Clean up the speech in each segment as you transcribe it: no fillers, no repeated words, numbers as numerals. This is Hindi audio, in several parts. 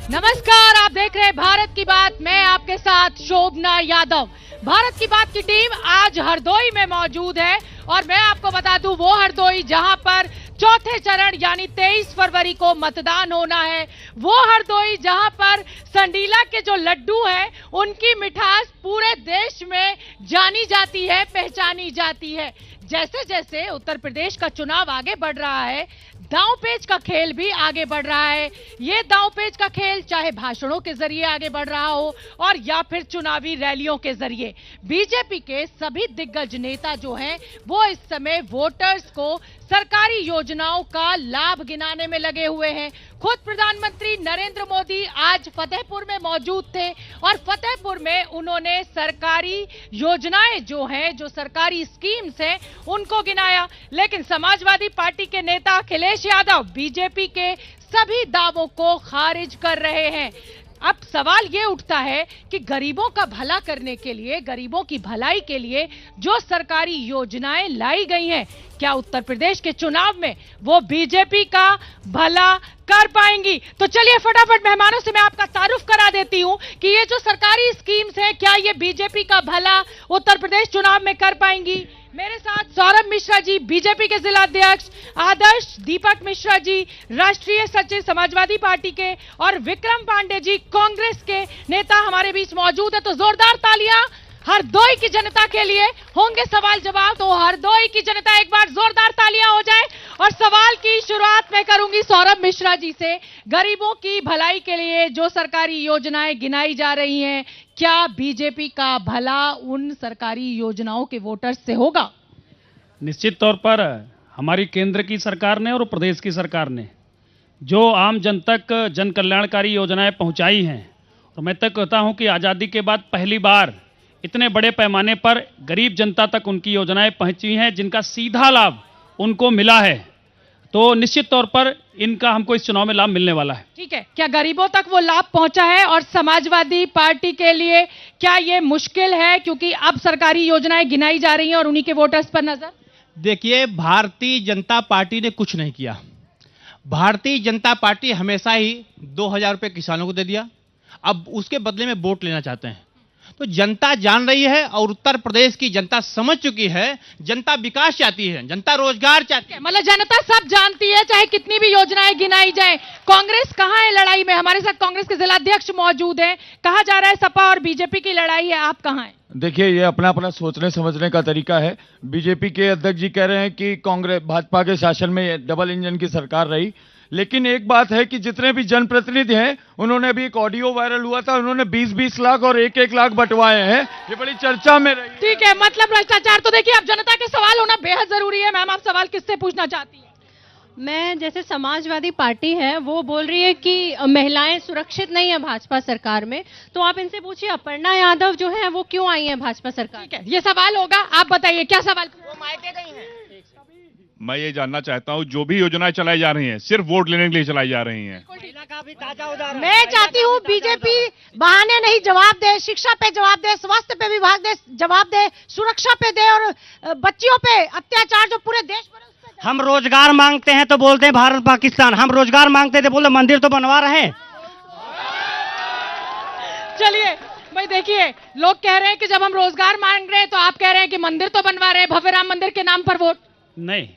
नमस्कार, आप देख रहे हैं भारत की बात। मैं आपके साथ शोभना यादव। भारत की बात की टीम आज हरदोई में मौजूद है और मैं आपको बता दूं वो हरदोई जहां पर चौथे चरण यानी 23 फरवरी को मतदान होना है, वो हरदोई जहां पर संडीला के जो लड्डू हैं उनकी मिठास पूरे देश में जानी जाती है, पहचानी जाती है। जैसे जैसे उत्तर प्रदेश का चुनाव आगे बढ़ रहा है, दांव पेच का खेल भी आगे बढ़ रहा है। ये दांव पेच का खेल चाहे भाषणों के जरिए आगे बढ़ रहा हो और या फिर चुनावी रैलियों के जरिए। बीजेपी के सभी दिग्गज नेता जो हैं वो इस समय वोटर्स को सरकारी योजनाओं का लाभ गिनाने में लगे हुए हैं। खुद प्रधानमंत्री नरेंद्र मोदी आज फतेहपुर में मौजूद थे और फतेहपुर में उन्होंने सरकारी योजनाएं जो हैं, जो सरकारी स्कीम्स हैं, उनको गिनाया। लेकिन समाजवादी पार्टी के नेता अखिलेश यादव बीजेपी के सभी दावों को खारिज कर रहे हैं। अब सवाल ये उठता है कि गरीबों का भला करने के लिए, गरीबों की भलाई के लिए जो सरकारी योजनाएं लाई गई हैं, क्या उत्तर प्रदेश के चुनाव में वो बीजेपी का भला कर पाएंगी? तो चलिए फटाफट मेहमानों से मैं आपका तारुफ करा देती हूं कि ये जो सरकारी स्कीम्स हैं, क्या ये बीजेपी का भला उत्तर प्रदेश चुनाव में कर पाएंगी? मेरे साथ सौरभ मिश्रा जी बीजेपी के जिला अध्यक्ष, आदर्श दीपक मिश्रा जी राष्ट्रीय सचिव समाजवादी पार्टी के और विक्रम पांडे जी कांग्रेस के नेता हमारे बीच मौजूद है। तो जोरदार तालियां हरदोई की जनता के लिए। होंगे सवाल जवाब, तो हरदोई की जनता एक बार जोरदार तालियां हो जाए। और सवाल की शुरुआत मैं करूंगी सौरभ मिश्रा जी से। गरीबों की भलाई के लिए जो सरकारी योजनाएं गिनाई जा रही हैं, क्या बीजेपी का भला उन सरकारी योजनाओं के वोटर्स से होगा? निश्चित तौर पर हमारी केंद्र की सरकार ने और प्रदेश की सरकार ने जो आम जन तक जन कल्याणकारी योजनाएं पहुंचाई हैं, और मैं तक कहता हूं कि आज़ादी के बाद पहली बार इतने बड़े पैमाने पर गरीब जनता तक उनकी योजनाएं पहुंची हैं, जिनका सीधा लाभ उनको मिला है। तो निश्चित तौर पर इनका हमको इस चुनाव में लाभ मिलने वाला है। ठीक है, क्या गरीबों तक वो लाभ पहुंचा है? और समाजवादी पार्टी के लिए क्या ये मुश्किल है क्योंकि अब सरकारी योजनाएं गिनाई जा रही हैं और उन्हीं के वोटर्स पर नजर? देखिए, भारतीय जनता पार्टी ने कुछ नहीं किया। भारतीय जनता पार्टी हमेशा ही 2000 रुपये किसानों को दे दिया, अब उसके बदले में वोट लेना चाहते हैं। तो जनता जान रही है और उत्तर प्रदेश की जनता समझ चुकी है, जनता विकास चाहती है, जनता रोजगार चाहती है। मतलब जनता सब जानती है, चाहे कितनी भी योजनाएं गिनाई जाए। कांग्रेस कहां है लड़ाई में? हमारे साथ कांग्रेस के जिला अध्यक्ष मौजूद हैं। कहा जा रहा है सपा और बीजेपी की लड़ाई है, आप कहां हैं? देखिए, ये अपना अपना सोचने समझने का तरीका है। बीजेपी के अध्यक्ष जी कह रहे हैं कि कांग्रेस भाजपा के शासन में डबल इंजन की सरकार रही, लेकिन एक बात है कि जितने भी जनप्रतिनिधि हैं उन्होंने अभी एक ऑडियो वायरल हुआ था, उन्होंने 20-20 लाख और 1-1 लाख बंटवाए हैं। ये बड़ी चर्चा में रही। ठीक है, मतलब भ्रष्टाचार। तो देखिए, अब जनता के सवाल होना बेहद जरूरी है। मैम, आप सवाल किससे पूछना चाहती हैं? मैं, जैसे समाजवादी पार्टी है वो बोल रही है कि महिलाएं सुरक्षित नहीं है भाजपा सरकार में, तो आप इनसे पूछिए अपर्णा यादव जो है वो क्यों आई है भाजपा सरकार? ठीक है, ये सवाल होगा, आप बताइए क्या सवाल? वो मायके गई हैं। मैं ये जानना चाहता हूँ, जो भी योजनाएं चलाई जा रही हैं सिर्फ वोट लेने के लिए चलाई जा रही हैं। मैं चाहती हूँ बीजेपी बहाने नहीं जवाब दे, शिक्षा पे जवाब दे, स्वास्थ्य पे विभाग दे जवाब दे, सुरक्षा पे दे, और बच्चियों पे अत्याचार जो पूरे देश पर। हम रोजगार मांगते हैं तो बोलते हैं भारत पाकिस्तान, हम रोजगार मांगते थे बोलते मंदिर तो बनवा रहे हैं। चलिए भाई, देखिए, लोग कह रहे हैं कि जब हम रोजगार मांग रहे हैं तो आप कह रहे हैं कि मंदिर तो बनवा रहे हैं, भव्य राम मंदिर के नाम पर वोट नहीं,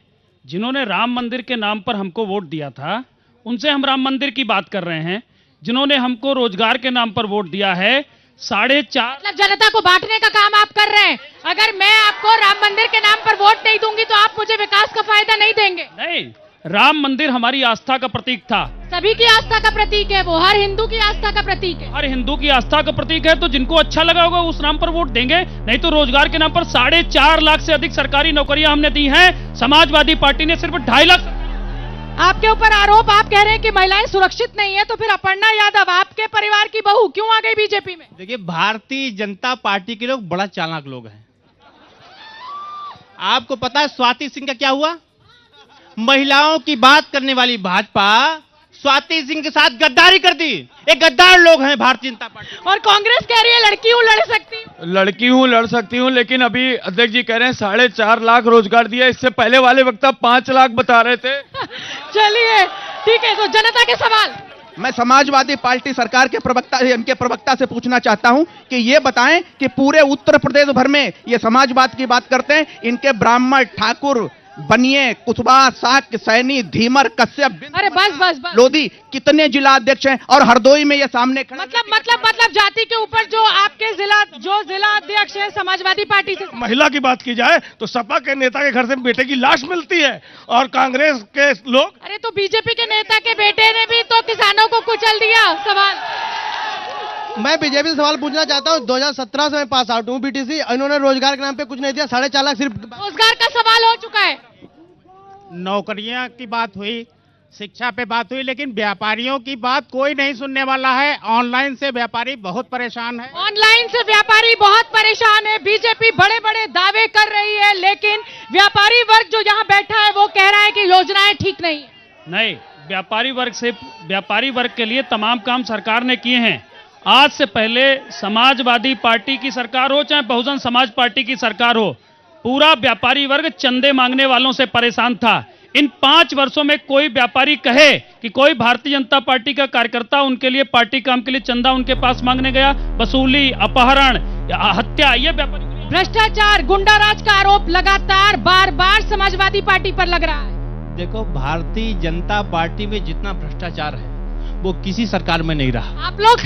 जिन्होंने राम मंदिर के नाम पर हमको वोट दिया था उनसे हम राम मंदिर की बात कर रहे हैं। जिन्होंने हमको रोजगार के नाम पर वोट दिया है 4.5 मतलब जनता को बांटने का काम आप कर रहे हैं। अगर मैं आपको राम मंदिर के नाम पर वोट नहीं दूंगी तो आप मुझे विकास का फायदा नहीं देंगे? नहीं, राम मंदिर हमारी आस्था का प्रतीक था। सभी की आस्था का प्रतीक है वो, हर हिंदू की आस्था का प्रतीक है। हर हिंदू की आस्था का प्रतीक है, तो जिनको अच्छा लगा होगा उस नाम पर वोट देंगे। नहीं तो रोजगार के नाम पर 4.5 लाख से अधिक सरकारी नौकरियां हमने दी हैं। समाजवादी पार्टी ने सिर्फ 2.5 लाख। आपके ऊपर आरोप, आप कह रहे हैं कि महिलाएं सुरक्षित नहीं है, तो फिर अपर्णा यादव आपके परिवार की बहू क्यों आ गई बीजेपी में? देखिए, भारतीय जनता पार्टी के लोग बड़ा चालाक लोग हैं। आपको पता है स्वाति सिंह का क्या हुआ? महिलाओं की बात करने वाली भाजपा स्वाति सिंह के साथ गद्दारी कर दी। एक गद्दार लोग हैं भारतीय जनता पार्टी। और कांग्रेस कह रही है लड़की हूं लड़ सकती हूं। लड़की हूं लड़ सकती हूं, लेकिन अभी अध्यक्ष जी कह रहे हैं 4.5 लाख रोजगार दिया। इससे पहले वाले वक्ता 5 लाख बता रहे थे। चलिए ठीक है, तो जनता के सवाल। मैं समाजवादी पार्टी सरकार के इनके प्रवक्ता से पूछना चाहता हूं कि ये बताएं कि पूरे उत्तर प्रदेश भर में ये समाजवाद की बात करते हैं, इनके ब्राह्मण, ठाकुर, बनिए, कुशवाहा, शाक्य, सैनी, धीमर, कश्यप, अरे बस लोधी कितने जिला अध्यक्ष हैं और हरदोई में ये सामने खड़े मतलब जाति के ऊपर जो आपके जिला अध्यक्ष है समाजवादी पार्टी से। महिला की बात की जाए तो सपा के नेता के घर से बेटे की लाश मिलती है और कांग्रेस के लोग, अरे तो बीजेपी के नेता के बेटे ने भी तो किसानों को कुचल दिया। सवाल मैं बीजेपी से सवाल पूछना चाहता हूँ। 2017 से मैं पास आउट हूँ बीटीसी, इन्होंने रोजगार के नाम पे कुछ नहीं दिया। 4.5 लाख सिर्फ रोजगार का सवाल हो चुका है। नौकरियां की बात हुई, शिक्षा पे बात हुई, लेकिन व्यापारियों की बात कोई नहीं सुनने वाला है। ऑनलाइन से व्यापारी बहुत परेशान है। ऑनलाइन से व्यापारी बहुत परेशान है। बीजेपी बड़े बड़े दावे कर रही है, लेकिन व्यापारी वर्ग जो यहाँ बैठा है वो कह रहा है कि योजनाएं ठीक नहीं है। नहीं, व्यापारी वर्ग के लिए तमाम काम सरकार ने किए हैं। आज से पहले समाजवादी पार्टी की सरकार हो चाहे बहुजन समाज पार्टी की सरकार हो, पूरा व्यापारी वर्ग चंदे मांगने वालों से परेशान था। इन 5 वर्षों में कोई व्यापारी कहे कि कोई भारतीय जनता पार्टी का कार्यकर्ता उनके लिए पार्टी काम के लिए चंदा उनके पास मांगने गया? वसूली, अपहरण, हत्या, ये व्यापारी, भ्रष्टाचार, गुंडाराज का आरोप लगातार बार समाजवादी पार्टी पर लग रहा है। देखो, भारतीय जनता पार्टी में जितना भ्रष्टाचार है वो किसी सरकार में नहीं रहा। आप लोग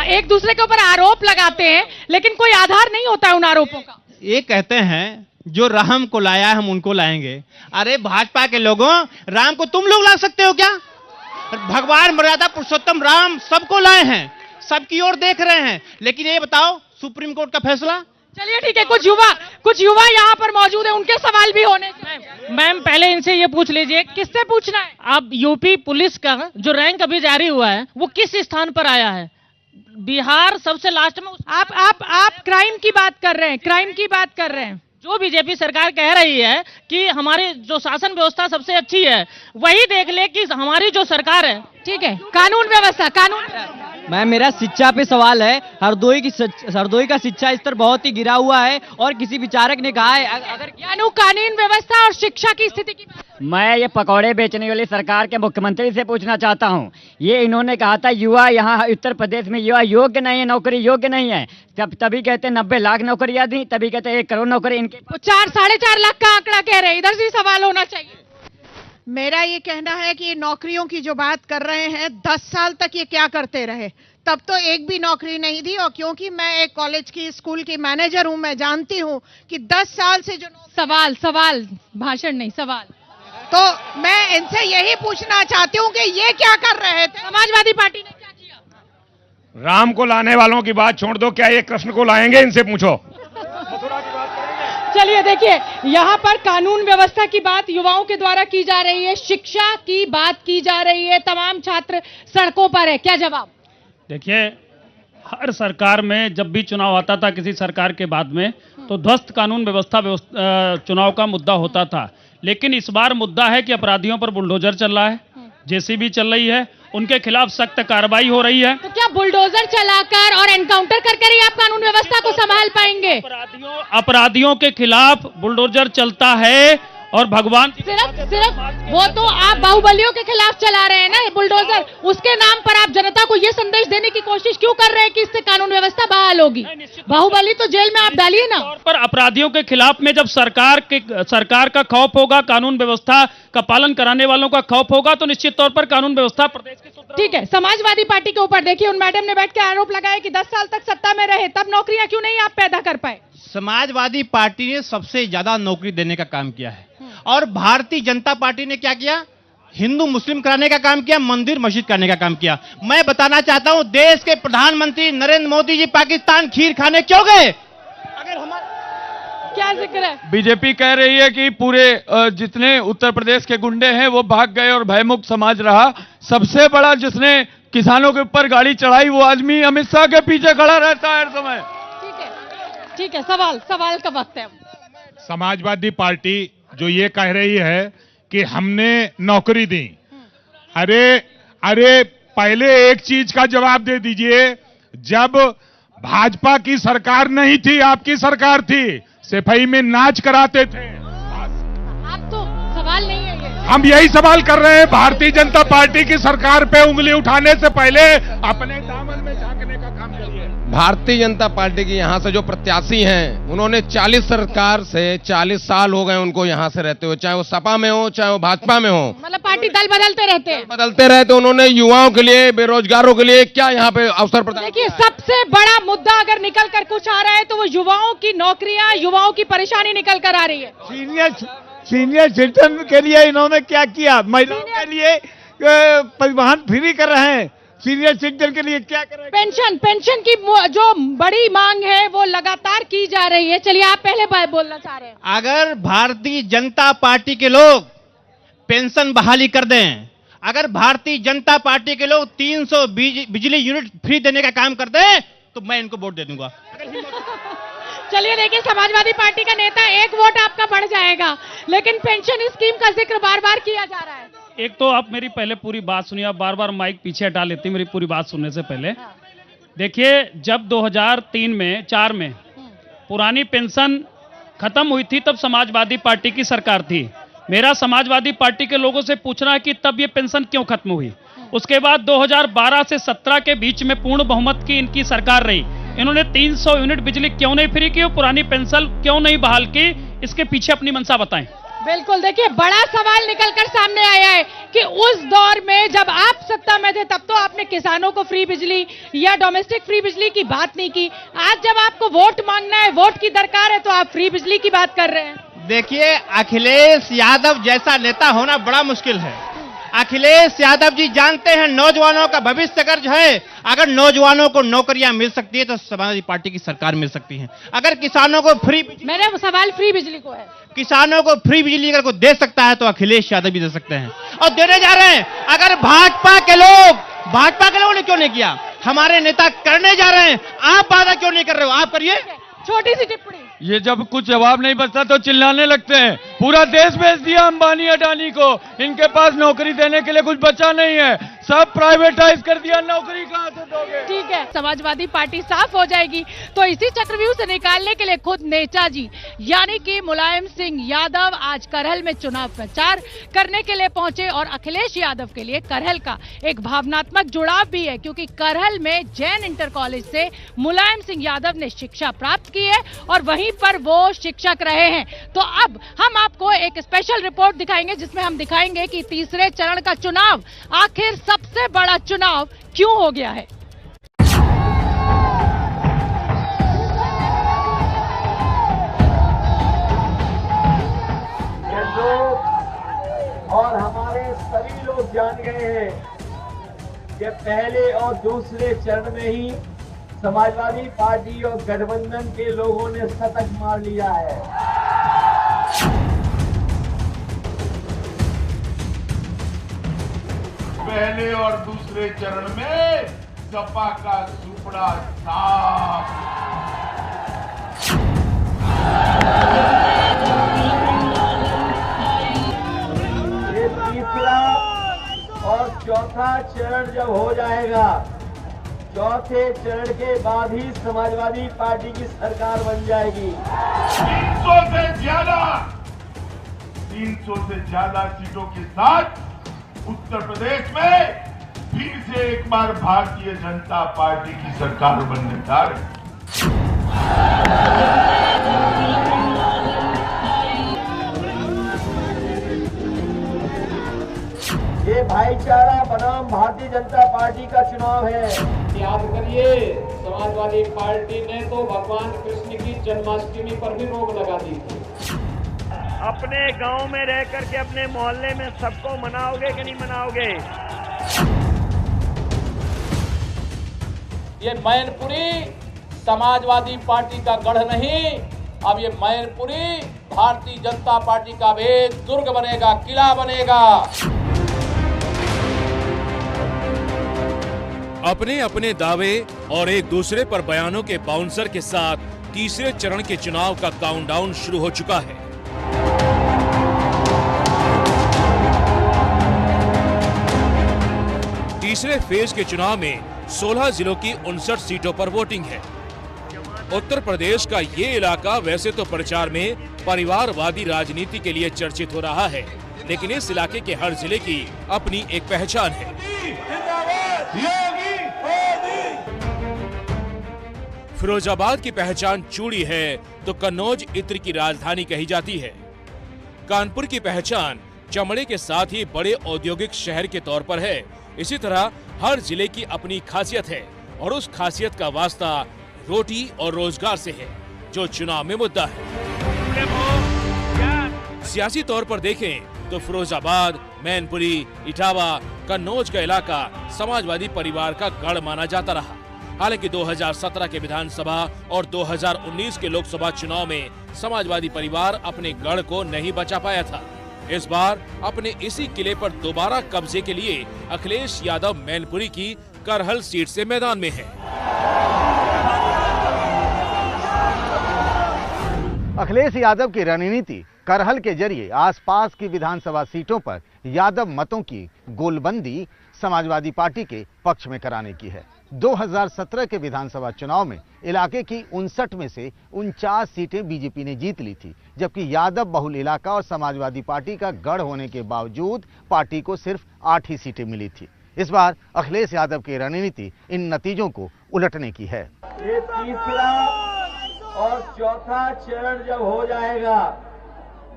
एक दूसरे के ऊपर आरोप लगाते हैं, लेकिन कोई आधार नहीं होता है उन आरोपों का। ये कहते हैं जो राम को लाया हम उनको लाएंगे। अरे भाजपा के लोगों, राम को तुम लोग ला सकते हो क्या? भगवान मर्यादा पुरुषोत्तम राम सबको लाए हैं, सबकी ओर देख रहे हैं। लेकिन ये बताओ, सुप्रीम कोर्ट का फैसला। चलिए ठीक है, कुछ युवा यहाँ पर मौजूद है, उनके सवाल भी होने चाहिए। मैम, पहले इनसे ये पूछ लीजिए, किससे पूछना है? अब यूपी पुलिस का जो रैंक अभी जारी हुआ है वो किस स्थान पर आया है? बिहार सबसे लास्ट में। आप क्राइम की बात कर रहे हैं, क्राइम की बात कर रहे हैं। जो बीजेपी सरकार कह रही है कि हमारी जो शासन व्यवस्था सबसे अच्छी है, वही देख ले कि हमारी जो सरकार है। ठीक है, कानून व्यवस्था, मैम मेरा शिक्षा पे सवाल है। हरदोई का शिक्षा स्तर बहुत ही गिरा हुआ है और किसी विचारक ने कहा है अगर कानून व्यवस्था और शिक्षा की स्थिति की मैं ये पकौड़े बेचने वाली सरकार के मुख्यमंत्री से पूछना चाहता हूँ। ये इन्होंने कहा था युवा यहाँ उत्तर प्रदेश में युवा योग्य नहीं है, नौकरी योग्य नहीं है। तभी कहते 90 लाख नौकरियां दी, तभी कहते 1 करोड़ नौकरी इनके 4-4.5 लाख का आंकड़ा कह रहे हैं। इधर से सवाल होना चाहिए। मेरा ये कहना है कि नौकरियों की जो बात कर रहे हैं, 10 साल तक ये क्या करते रहे? तब तो एक भी नौकरी नहीं दी। और क्योंकि मैं एक कॉलेज की, स्कूल की मैनेजर हूं, मैं जानती हूं कि 10 साल से जो सवाल भाषण नहीं, सवाल। तो मैं इनसे यही पूछना चाहती हूं कि ये क्या कर रहे थे? समाजवादी पार्टी ने क्या किया? राम को लाने वालों की बात छोड़ दो, क्या ये कृष्ण को लाएंगे? इनसे पूछो। चलिए देखिए, यहाँ पर कानून व्यवस्था की बात युवाओं के द्वारा की जा रही है, शिक्षा की बात की जा रही है, तमाम छात्र सड़कों पर है। क्या जवाब? देखिए, हर सरकार में जब भी चुनाव आता था किसी सरकार के बाद में, तो ध्वस्त कानून व्यवस्था चुनाव का मुद्दा होता था। लेकिन इस बार मुद्दा है कि अपराधियों पर बुलडोजर चल रहा है, जेसीबी चल रही है, उनके खिलाफ सख्त कार्रवाई हो रही है। तो क्या बुलडोजर चलाकर और एनकाउंटर कर ही आप कानून व्यवस्था को संभाल पाएंगे? अपराधियों के खिलाफ बुलडोजर चलता है और भगवान सिर्फ वो तो आप बाहुबलियों के खिलाफ चला रहे हैं ना बुलडोजर, उसके नाम पर आप जनता को ये संदेश देने की कोशिश क्यों कर रहे हैं कि इससे कानून व्यवस्था बहाल होगी? बाहुबली तो जेल में आप डालिए ना। पर अपराधियों के खिलाफ में जब सरकार का खौफ होगा, कानून व्यवस्था का पालन कराने वालों का खौफ होगा, तो निश्चित तौर पर कानून व्यवस्था प्रदेश की। ठीक है, समाजवादी पार्टी के ऊपर देखिए, उन मैडम ने बैठ के आरोप लगाया कि 10 साल तक सत्ता में रहे, तब नौकरियां क्यों नहीं आप पैदा कर पाए? समाजवादी पार्टी ने सबसे ज्यादा नौकरी देने का काम किया है। और भारतीय जनता पार्टी ने क्या किया? हिंदू मुस्लिम कराने का काम किया, मंदिर मस्जिद करने का काम किया। मैं बताना चाहता हूं, देश के प्रधानमंत्री नरेंद्र मोदी जी पाकिस्तान खीर खाने क्यों गए? अगर हमारा क्या जिक्र है? बीजेपी कह रही है कि पूरे जितने उत्तर प्रदेश के गुंडे हैं वो भाग गए और भयमुक्त समाज रहा। सबसे बड़ा जिसने किसानों के ऊपर गाड़ी चढ़ाई वो आदमी अमित शाह के पीछे खड़ा रहता है हर समय। ठीक है, सवाल का वक्त है। समाजवादी पार्टी जो ये कह रही है कि हमने नौकरी दी, अरे पहले एक चीज का जवाब दे दीजिए, जब भाजपा की सरकार नहीं थी, आपकी सरकार थी, सफाई में नाच कराते थे। आप तो सवाल नहीं है ये। हम यही सवाल कर रहे हैं, भारतीय जनता पार्टी की सरकार पे उंगली उठाने से पहले अपने दामन में झांकने का काम करिए। भारतीय जनता पार्टी की यहाँ से जो प्रत्याशी हैं, उन्होंने 40 सरकार से 40 साल हो गए उनको यहाँ से रहते हुए, चाहे वो सपा में हो चाहे वो भाजपा में हो। मतलब पार्टी दल बदलते रहते हैं। बदलते रहे तो उन्होंने युवाओं के लिए, बेरोजगारों के लिए क्या यहाँ पे अवसर प्रदान देखिए, सबसे बड़ा मुद्दा अगर निकल कर कुछ आ रहा है तो वो युवाओं की नौकरियां, युवाओं की परेशानी निकल कर आ रही है। सीनियर सिटीजन के लिए इन्होंने क्या किया? महिलाओं के लिए परिवहन फ्री कर रहे हैं, सीनियर सिटीजन के लिए क्या कर रहे हैं? पेंशन की जो बड़ी मांग है वो लगातार की जा रही है। चलिए, आप पहले बोलना चाह रहे हैं। अगर भारतीय जनता पार्टी के लोग पेंशन बहाली कर दें, अगर भारतीय जनता पार्टी के लोग 300 बिजली यूनिट फ्री देने का काम कर दें, तो मैं इनको वोट दे दूंगा। चलिए, देखिए, समाजवादी पार्टी का नेता, एक वोट आपका बढ़ जाएगा, लेकिन पेंशन स्कीम का जिक्र बार बार किया जा रहा है। एक तो आप मेरी पहले पूरी बात सुनिए, आप बार बार माइक पीछे हटा लेती मेरी पूरी बात सुनने से पहले। देखिए, जब 2004 में पुरानी पेंशन खत्म हुई थी, तब समाजवादी पार्टी की सरकार थी। मेरा समाजवादी पार्टी के लोगों से पूछना है कि तब ये पेंशन क्यों खत्म हुई। उसके बाद 2012 से 17 के बीच में पूर्ण बहुमत की इनकी सरकार रही, इन्होंने 300 यूनिट बिजली क्यों नहीं फ्री की और पुरानी पेंशन क्यों नहीं बहाल की? इसके पीछे अपनी मंशा बताएं। बिल्कुल, देखिए, बड़ा सवाल निकलकर सामने आया है कि उस दौर में जब आप सत्ता में थे, तब तो आपने किसानों को फ्री बिजली या डोमेस्टिक फ्री बिजली की बात नहीं की। आज जब आपको वोट मांगना है, वोट की दरकार है, तो आप फ्री बिजली की बात कर रहे हैं। देखिए, अखिलेश यादव जैसा नेता होना बड़ा मुश्किल है। अखिलेश यादव जी जानते हैं नौजवानों का भविष्य अगर जो है, अगर नौजवानों को नौकरियां मिल सकती है तो समाजवादी पार्टी की सरकार मिल सकती है। अगर किसानों को फ्री, मेरा सवाल फ्री बिजली को है, किसानों को फ्री बिजली अगर कोई दे सकता है तो अखिलेश यादव भी दे सकते हैं और देने जा रहे हैं। अगर भाजपा के लोगों ने क्यों नहीं किया? हमारे नेता करने जा रहे हैं, आप वादा क्यों नहीं कर रहे हो? आप करिए। छोटी सी टिप्पणी, ये जब कुछ जवाब नहीं बचता तो चिल्लाने लगते हैं। पूरा देश बेच दिया अंबानी अडानी को, इनके पास नौकरी देने के लिए कुछ बचा नहीं है, सब प्राइवेटाइज कर दिया, नौकरी कहां से दोगे? ठीक है, समाजवादी पार्टी साफ हो जाएगी। तो इसी चक्रव्यूह से निकालने के लिए खुद नेताजी यानी कि मुलायम सिंह यादव आज करहल में चुनाव प्रचार करने के लिए पहुंचे और अखिलेश यादव के लिए करहल का एक भावनात्मक जुड़ाव भी है, क्योंकि करहल में जैन इंटर कॉलेज से मुलायम सिंह यादव ने शिक्षा प्राप्त की है और वहीं पर वो शिक्षक रहे हैं। तो अब हम आपको एक स्पेशल रिपोर्ट दिखाएंगे, जिसमें हम दिखाएंगे कि तीसरे चरण का चुनाव आखिर सबसे बड़ा चुनाव क्यों हो गया है। और हमारे सभी लोग जान गए हैं कि पहले और दूसरे चरण में ही समाजवादी पार्टी और गठबंधन के लोगों ने शतक मार लिया है। पहले और दूसरे चरण में सपा का सुपड़ा साफ। ये तीसरा और चौथा चरण जब हो जाएगा, चौथे चरण के बाद ही समाजवादी पार्टी की सरकार बन जाएगी। 300 से ज्यादा सीटों के साथ उत्तर प्रदेश में फिर से एक बार भारतीय जनता पार्टी की सरकार बनने जा रही। ये भाईचारा बनाम भारतीय जनता पार्टी का चुनाव है। याद करिए, समाजवादी पार्टी ने तो भगवान कृष्ण की जन्माष्टमी पर भी रोक लगा दी थी। अपने गांव में रह करके अपने मोहल्ले में सबको मनाओगे कि नहीं मनाओगे? ये मैनपुरी समाजवादी पार्टी का गढ़ नहीं, अब ये मैनपुरी भारतीय जनता पार्टी का भेद दुर्ग बनेगा, किला बनेगा। अपने अपने दावे और एक दूसरे पर बयानों के बाउंसर के साथ तीसरे चरण के चुनाव का काउंटडाउन शुरू हो चुका है। तीसरे फेज के चुनाव में 16 जिलों की 59 सीटों पर वोटिंग है। उत्तर प्रदेश का ये इलाका वैसे तो प्रचार में परिवारवादी राजनीति के लिए चर्चित हो रहा है, लेकिन इस इलाके के हर जिले की अपनी एक पहचान है। फिरोजाबाद की पहचान चूड़ी है तो कन्नौज इत्र की राजधानी कही जाती है। कानपुर की पहचान चमड़े के साथ ही बड़े औद्योगिक शहर के तौर पर है। इसी तरह हर जिले की अपनी खासियत है और उस खासियत का वास्ता रोटी और रोजगार से है, जो चुनाव में मुद्दा है। सियासी तौर पर देखें तो फिरोजाबाद, मैनपुरी, इटावा, कन्नौज का इलाका समाजवादी परिवार का गढ़ माना जाता रहा। हालांकि 2017 के विधानसभा और 2019 के लोकसभा चुनाव में समाजवादी परिवार अपने गढ़ को नहीं बचा पाया था। इस बार अपने इसी किले पर दोबारा कब्जे के लिए अखिलेश यादव मैनपुरी की करहल सीट से मैदान में है। अखिलेश यादव की रणनीति करहल के जरिए आसपास की विधानसभा सीटों पर यादव मतों की गोलबंदी समाजवादी पार्टी के पक्ष में कराने की है। 2017 के विधानसभा चुनाव में इलाके की 59 में से 49 सीटें बीजेपी ने जीत ली थी, जबकि यादव बहुल इलाका और समाजवादी पार्टी का गढ़ होने के बावजूद पार्टी को सिर्फ 8 ही सीटें मिली थी। इस बार अखिलेश यादव की रणनीति इन नतीजों को उलटने की है। ये तीसरा और चौथा चरण जब हो जाएगा,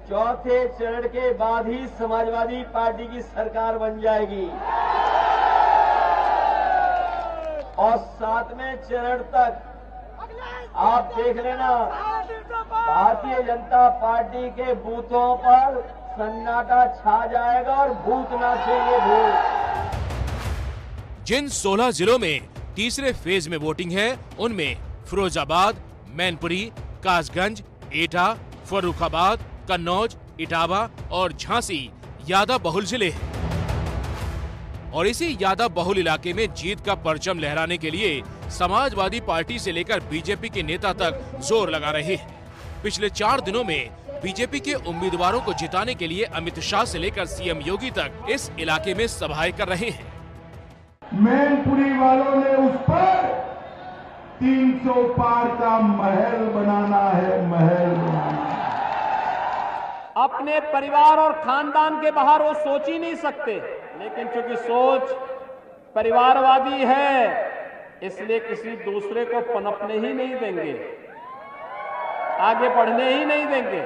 चौथे चरण के बाद ही समाजवादी पार्टी की सरकार बन जाएगी और 7वें चरण तक आप देख लेना, भारतीय जनता पार्टी के बूथों पर सन्नाटा छा जाएगा और भूत नाचेंगे भूत। जिन 16 जिलों में तीसरे फेज में वोटिंग है, उनमें फिरोजाबाद, मैनपुरी, कासगंज, एटा, फर्रुखाबाद, कन्नौज, इटावा और झांसी यादव बहुल जिले हैं। और इसी यादव बहुल इलाके में जीत का परचम लहराने के लिए समाजवादी पार्टी से लेकर बीजेपी के नेता तक जोर लगा रहे हैं। पिछले 4 दिनों में बीजेपी के उम्मीदवारों को जिताने के लिए अमित शाह से लेकर सीएम योगी तक इस इलाके में सभाएं कर रहे हैं। मैनपुरी वालों ने उस पर 300 पार का महल बनाना है, महल बनाना है। अपने परिवार और खानदान के बाहर वो सोच ही नहीं सकते, लेकिन चूंकि सोच परिवारवादी है, इसलिए किसी दूसरे को पनपने ही नहीं देंगे, आगे बढ़ने ही नहीं देंगे।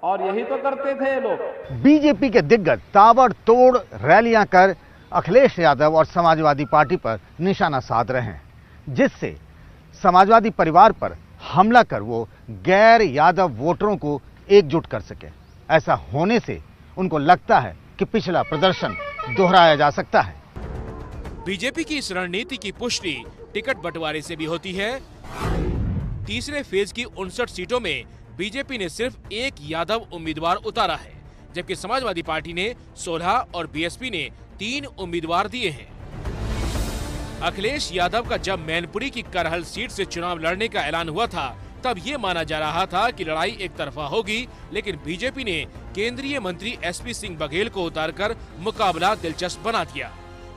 और यही तो करते थे ये लोग। बीजेपी के दिग्गज ताबड़तोड़ रैलियां कर अखिलेश यादव और समाजवादी पार्टी पर निशाना साध रहे हैं, जिससे समाजवादी परिवार पर हमला कर वो गैर यादव वोटरों को एकजुट कर सके। ऐसा होने से उनको लगता है कि पिछला प्रदर्शन दोहराया जा सकता है। बीजेपी की इस रणनीति की पुष्टि टिकट बंटवारे से भी होती है। तीसरे फेज की 59 सीटों में बीजेपी ने सिर्फ एक यादव उम्मीदवार उतारा है, जबकि समाजवादी पार्टी ने 16 और बीएसपी ने 3 उम्मीदवार दिए हैं। अखिलेश यादव का जब मैनपुरी की करहल सीट से चुनाव लड़ने का ऐलान हुआ था, तब ये माना जा रहा था कि लड़ाई एक तरफा होगी, लेकिन बीजेपी ने केंद्रीय मंत्री एसपी सिंह बघेल को उतारकर मुकाबला दिलचस्प बना दिया।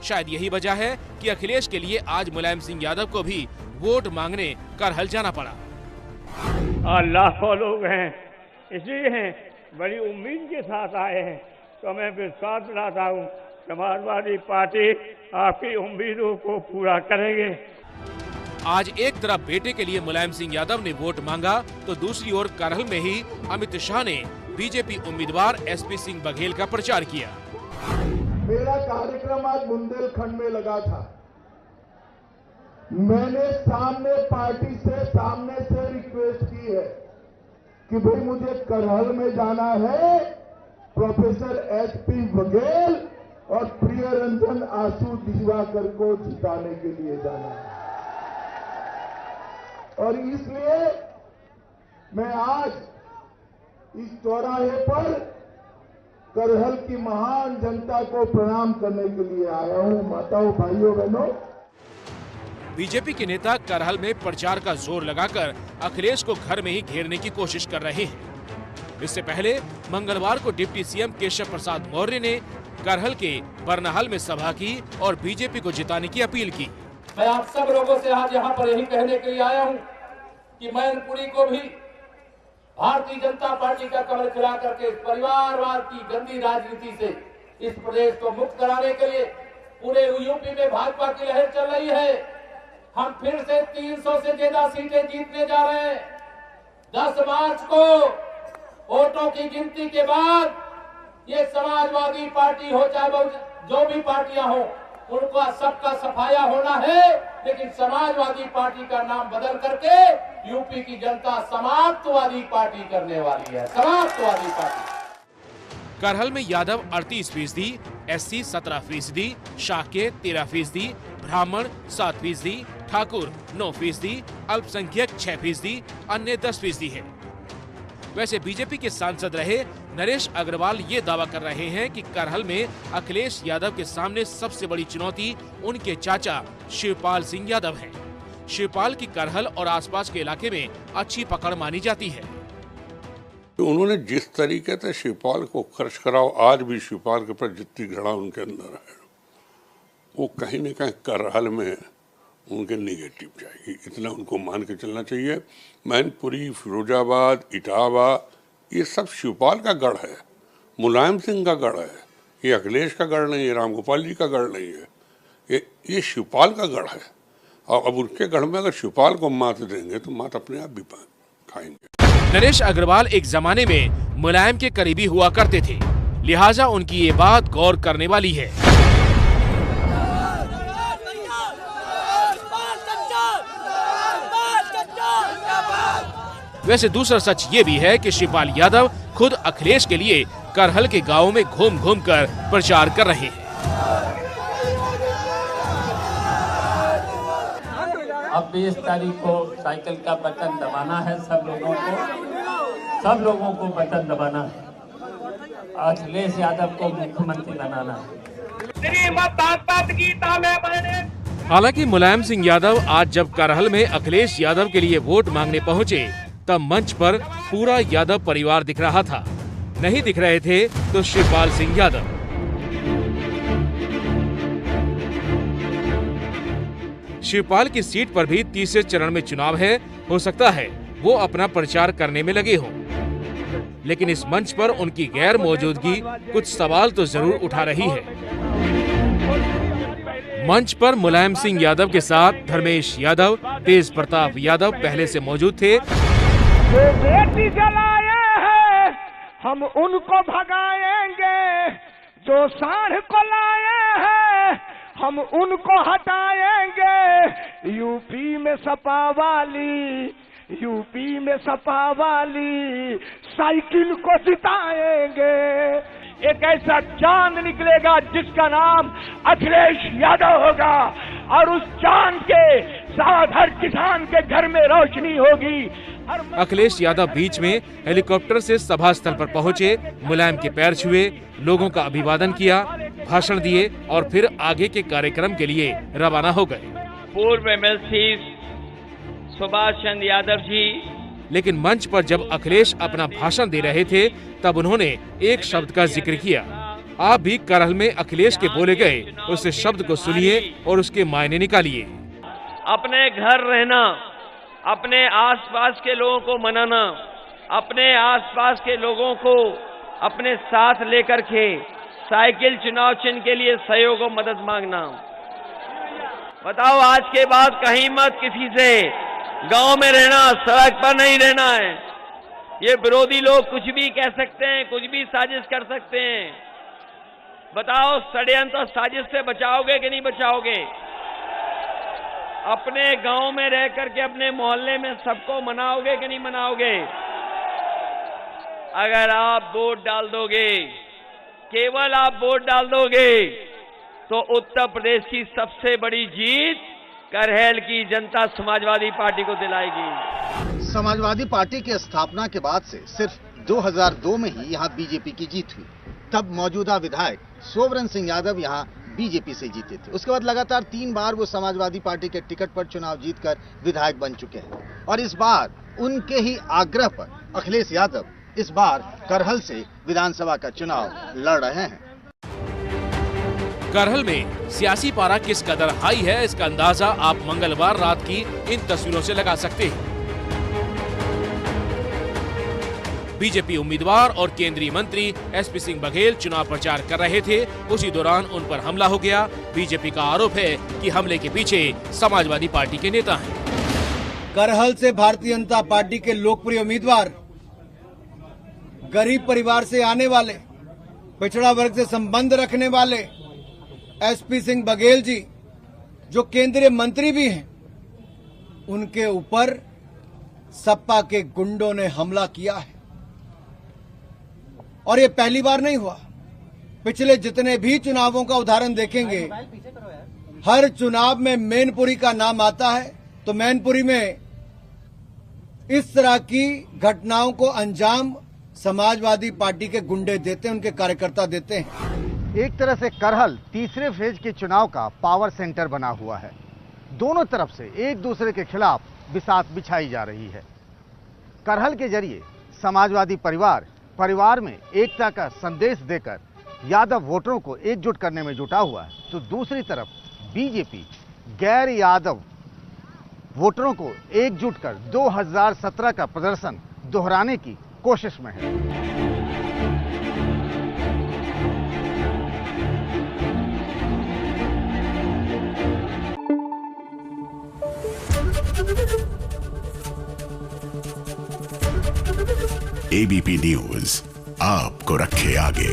शायद यही वजह है कि अखिलेश के लिए आज मुलायम सिंह यादव को भी वोट मांगने करहल जाना पड़ा। लाखों लोग हैं, इसलिए बड़ी उम्मीद के साथ आए हैं, तो मैं विश्वास दिलाता हूँ समाजवादी पार्टी आपकी उम्मीदों को पूरा करेंगे। आज एक तरफ बेटे के लिए मुलायम सिंह यादव ने वोट मांगा, तो दूसरी ओर करहल में ही अमित शाह ने बीजेपी उम्मीदवार एसपी सिंह बघेल का प्रचार किया। मेरा कार्यक्रम आज बुंदेलखंड में लगा था। मैंने पार्टी से सामने से रिक्वेस्ट की है कि भाई मुझे करहल में जाना है, प्रोफेसर एसपी बघेल और प्रिय रंजन आंसू दिवाकर को जिताने के लिए जाना है। और इसलिए मैं आज इस चौराहे पर करहल की महान जनता को प्रणाम करने के लिए आया हूं। माताओं, भाइयों, बहनों, बीजेपी के नेता करहल में प्रचार का जोर लगाकर अखिलेश को घर में ही घेरने की कोशिश कर रहे हैं। इससे पहले मंगलवार को डिप्टी सीएम केशव प्रसाद मौर्य ने करहल के बरनाहल में सभा की और बीजेपी को जिताने की अपील की। मैं आप सब लोगों से आज यहाँ पर यही कहने के लिए आया हूँ कि मैनपुरी को भी भारतीय जनता पार्टी का कमल खिला करके इस परिवारवाद की गंदी राजनीति से इस प्रदेश को मुक्त कराने के लिए पूरे यूपी में भाजपा की लहर चल रही है। हम फिर से 300 से ज्यादा सीटें जीतने जा रहे हैं। 10 मार्च को वोटों की गिनती के बाद ये समाजवादी पार्टी हो चाहे जो भी पार्टियां हो, उनका सबका सफाया होना है, लेकिन समाजवादी पार्टी का नाम बदल करके यूपी की जनता समाप्तवादी पार्टी करने वाली है। समाप्तवादी पार्टी। करहल में यादव 38%, एससी 17%, शाक्य 13%, ब्राह्मण 7%, ठाकुर 9%, अल्पसंख्यक 6%, अन्य 10% है। वैसे बीजेपी के सांसद रहे नरेश अग्रवाल ये दावा कर रहे हैं कि करहल में अखिलेश यादव के सामने सबसे बड़ी चुनौती उनके चाचा शिवपाल सिंह यादव है। शिवपाल की करहल और आसपास के इलाके में अच्छी पकड़ मानी जाती है। तो उन्होंने जिस तरीके से शिवपाल को खर्च कराओ, आज भी शिवपाल के ऊपर जितनी घृणा उनके अंदर है वो कहीं न कहीं करहल में उनके निगेटिव जाएगी, इतना उनको मान के चलना चाहिए। मैनपुरी, फिरोजाबाद, इटावा, ये सब शिवपाल का गढ़ है, मुलायम सिंह का गढ़ है, ये अखिलेश का गढ़ नहीं है, रामगोपाल जी का गढ़ नहीं है, ये शिवपाल का गढ़ है। और अब उनके गढ़ में अगर शिवपाल को मात देंगे तो मात अपने आप भी खाएंगे। नरेश अग्रवाल एक जमाने में मुलायम के करीबी हुआ करते थे, लिहाजा उनकी ये बात गौर करने वाली है। वैसे दूसरा सच ये भी है कि शिवपाल यादव खुद अखिलेश के लिए करहल के गांवों में घूम घूम कर प्रचार कर रहे हैं। अब 20 तारीख को साइकिल का बटन दबाना है, सब लोगों को बटन दबाना है। अखिलेश यादव को मुख्यमंत्री बनाना है। हालांकि मुलायम सिंह यादव आज जब करहल में अखिलेश यादव के लिए वोट मांगने पहुंचे तब मंच पर पूरा यादव परिवार दिख रहा था, नहीं दिख रहे थे तो शिवपाल सिंह यादव। शिवपाल की सीट पर भी तीसरे चरण में चुनाव है, हो सकता है वो अपना प्रचार करने में लगे हों, लेकिन इस मंच पर उनकी गैर मौजूदगी कुछ सवाल तो जरूर उठा रही है। मंच पर मुलायम सिंह यादव के साथ धर्मेश यादव, तेज प्रताप यादव पहले से मौजूद थे। जो बेटी जलाए हैं हम उनको भगाएंगे, जो सांड को लाए हैं हम उनको हटाएंगे। यूपी में सपा वाली साइकिल को जिताएंगे। एक ऐसा चांद निकलेगा जिसका नाम अखिलेश यादव होगा और उस चांद के साथ हर किसान के घर में रोशनी होगी। अखिलेश यादव बीच में हेलीकॉप्टर से सभा स्थल पर पहुंचे, मुलायम के पैर छुए, लोगों का अभिवादन किया, भाषण दिए और फिर आगे के कार्यक्रम के लिए रवाना हो गए। पूर्व एमएलसी सुभाष चंद्र यादव जी। लेकिन मंच पर जब अखिलेश अपना भाषण दे रहे थे तब उन्होंने एक शब्द का जिक्र किया। आप भी करहल में अखिलेश के बोले गए उस शब्द को सुनिए और उसके मायने निकालिए। अपने घर रहना, अपने आसपास के लोगों को मनाना, अपने आसपास के लोगों को अपने साथ लेकर के साइकिल चुनाव चिन्ह के लिए सहयोग और मदद मांगना। बताओ आज के बाद कहीं मत किसी से, गांव में रहना, सड़क पर नहीं रहना है। ये विरोधी लोग कुछ भी कह सकते हैं, कुछ भी साजिश कर सकते हैं। बताओ षड्यंत्र और साजिश से बचाओगे कि नहीं बचाओगे? अपने गांव में रह करके अपने मोहल्ले में सबको मनाओगे कि नहीं मनाओगे? अगर आप वोट डाल दोगे, केवल आप वोट डाल दोगे तो उत्तर प्रदेश की सबसे बड़ी जीत करहल की जनता समाजवादी पार्टी को दिलाएगी। समाजवादी पार्टी की स्थापना के बाद से सिर्फ 2002 में ही यहां बीजेपी की जीत हुई। तब मौजूदा विधायक सोवरन सिंह यादव यहां बीजेपी से जीते थे। उसके बाद लगातार 3 बार वो समाजवादी पार्टी के टिकट पर चुनाव जीतकर विधायक बन चुके हैं और इस बार उनके ही आग्रह पर अखिलेश यादव इस बार करहल से विधानसभा का चुनाव लड़ रहे हैं। करहल में सियासी पारा किस कदर हाई है इसका अंदाजा आप मंगलवार रात की इन तस्वीरों से लगा सकते हैं। बीजेपी उम्मीदवार और केंद्रीय मंत्री एसपी सिंह बघेल चुनाव प्रचार कर रहे थे, उसी दौरान उन पर हमला हो गया। बीजेपी का आरोप है कि हमले के पीछे समाजवादी पार्टी के नेता हैं। करहल से भारतीय जनता पार्टी के लोकप्रिय उम्मीदवार, गरीब परिवार से आने वाले, पिछड़ा वर्ग से संबंध रखने वाले एसपी सिंह बघेल जी, जो केंद्रीय मंत्री भी हैं, उनके ऊपर सपा के गुंडों ने हमला किया है। और ये पहली बार नहीं हुआ। पिछले जितने भी चुनावों का उदाहरण देखेंगे, हर चुनाव में मैनपुरी का नाम आता है, तो मैनपुरी में इस तरह की घटनाओं को अंजाम समाजवादी पार्टी के गुंडे देते हैं, उनके कार्यकर्ता देते हैं। एक तरह से करहल तीसरे फेज के चुनाव का पावर सेंटर बना हुआ है। दोनों तरफ से एक दूसरे के खिलाफ बिसात बिछाई जा रही है। करहल के जरिए समाजवादी परिवार में एकता का संदेश देकर यादव वोटरों को एकजुट करने में जुटा हुआ है, तो दूसरी तरफ बीजेपी गैर यादव वोटरों को एकजुट कर 2017 का प्रदर्शन दोहराने की कोशिश में है। एबीपी न्यूज आपको रखे आगे।